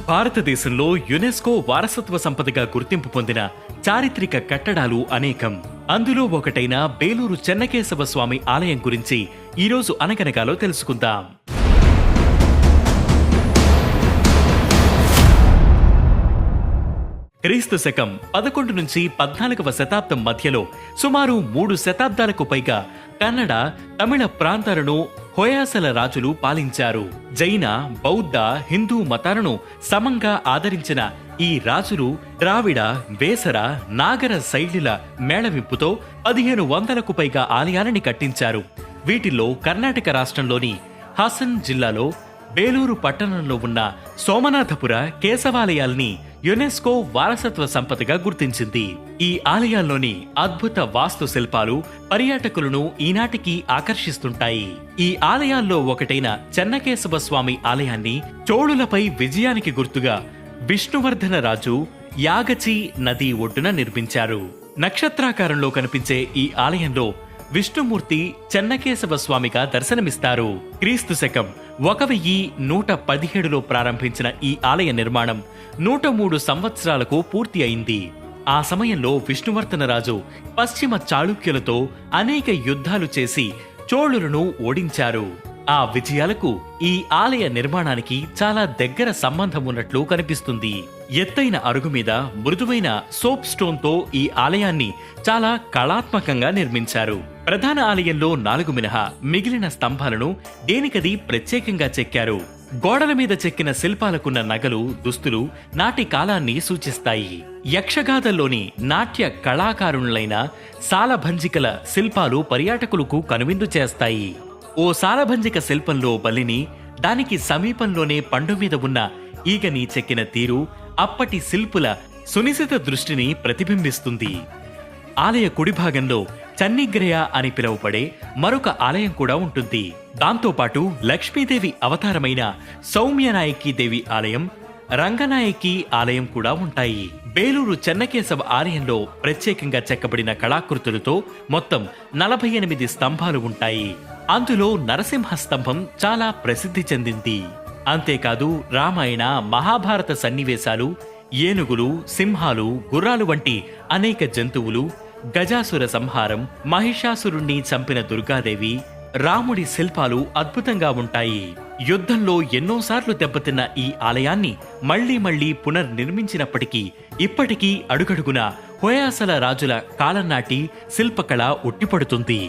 భారతదేశంలో యునెస్కో వారసత్వ సంపదగా గుర్తింపు పొందిన చారిత్రక కట్టడాలు అనేకం. అందులో ఒకటైన బేలూరు చెన్నకేశవ స్వామి ఆలయం గురించి ఈరోజు అనగనగాలో తెలుసుకుందాం. క్రీస్తు శకం 11 నుంచి 14వ శతాబ్దం మధ్యలో సుమారు 3 శతాబ్దాలకు పైగా కన్నడ, తమిళ ప్రాంతాలను హొయసల రాజులు పాలించారు. జైన, బౌద్ధ, హిందూ మతాలను సమంగా ఆదరించిన ఈ రాజులు ద్రావిడ, వేసర, నాగర శైలిల మేళవింపుతో 1500కు పైగా ఆలయాలని కట్టించారు. వీటిల్లో కర్ణాటక రాష్ట్రంలోని హాసన్ జిల్లాలో బేలూరు పట్టణంలో ఉన్న సోమనాథపుర కేశవాలయాల్ని యునెస్కో వారసత్వ సంపదగా గుర్తించింది. ఈ ఆలయాల్లోని అద్భుత వాస్తు శిల్పాలు పర్యాటకులను ఈనాటికి ఆకర్షిస్తుంటాయి. ఈ ఆలయాల్లో ఒకటైన చెన్నకేశవ స్వామి ఆలయాన్ని చోళులపై విజయానికి గుర్తుగా విష్ణువర్ధన రాజు యాగచి నది ఒడ్డున నిర్మించారు. నక్షత్రాకారంలో కనిపించే ఈ ఆలయంలో విష్ణుమూర్తి చెన్నకేశవ స్వామిగా దర్శనమిస్తారు. క్రీస్తు శకం 1117లో ప్రారంభించిన ఈ ఆలయ నిర్మాణం 103 సంవత్సరాలకు పూర్తి అయింది. ఆ సమయంలో విష్ణువర్ధనరాజు పశ్చిమ చాళుక్యులతో అనేక యుద్ధాలు చేసి చోళులను ఓడించారు. ఆ విజయాలకు ఈ ఆలయ నిర్మాణానికి చాలా దగ్గర సంబంధం ఉన్నట్లు కనిపిస్తుంది. ఎత్తైన అరుగు మీద మృదువైన సోప్ స్టోన్ తో ఈ ఆలయాన్ని చాలా కళాత్మకంగా నిర్మించారు. ప్రధాన ఆలయంలో 4 మినహా మిగిలిన స్తంభాలను దేనికది ప్రత్యేకంగా చెక్కారు. గోడల మీద చెక్కిన శిల్పాలకున్న నగలు, దుస్తులు నాటి కాలాన్ని సూచిస్తాయి. యక్షగాథల్లోని నాట్య కళాకారులైన సాలభంజికల శిల్పాలు పర్యాటకులకు కనువిందు చేస్తాయి. ఓ సాలభంజిక శిల్పంలో బలిని, దానికి సమీపంలోనే పండు మీద ఉన్న ఈగని చెక్కిన తీరు అప్పటి శిల్పుల సునిశిత దృష్టిని ప్రతిబింబిస్తుంది. ఆలయ కుడి భాగంలో చన్నిగ్రయ అని పిలువబడే మరొక ఆలయం కూడా ఉంటుంది. దాంతోపాటు లక్ష్మీదేవి అవతారమైన సౌమ్యనాయకి దేవి ఆలయం, రంగనాయకి ఆలయం కూడా ఉంటాయి. బేలూరు చెన్నకేశవ ఆలయంలో ప్రత్యేకంగా చెక్కబడిన కళాకృతులతో మొత్తం 48 స్తంభాలు ఉంటాయి. అందులో నరసింహ స్తంభం చాలా ప్రసిద్ధి చెందింది. అంతేకాదు రామాయణ, మహాభారత సన్నివేశాలు, ఏనుగులు, సింహాలు, గుర్రాలు వంటి అనేక జంతువులు, గజాసుర సంహారం, మహిషాసురుణ్ణి చంపిన దుర్గాదేవి, రాముడి శిల్పాలు అద్భుతంగా ఉంటాయి. యుద్ధంలో ఎన్నోసార్లు దెబ్బతిన్న ఈ ఆలయాన్ని మళ్లీ పునర్నిర్మించినప్పటికీ ఇప్పటికీ అడుగడుగున హొయసల రాజుల కాలం నాటి శిల్పకళ ఉట్టిపడుతుంది.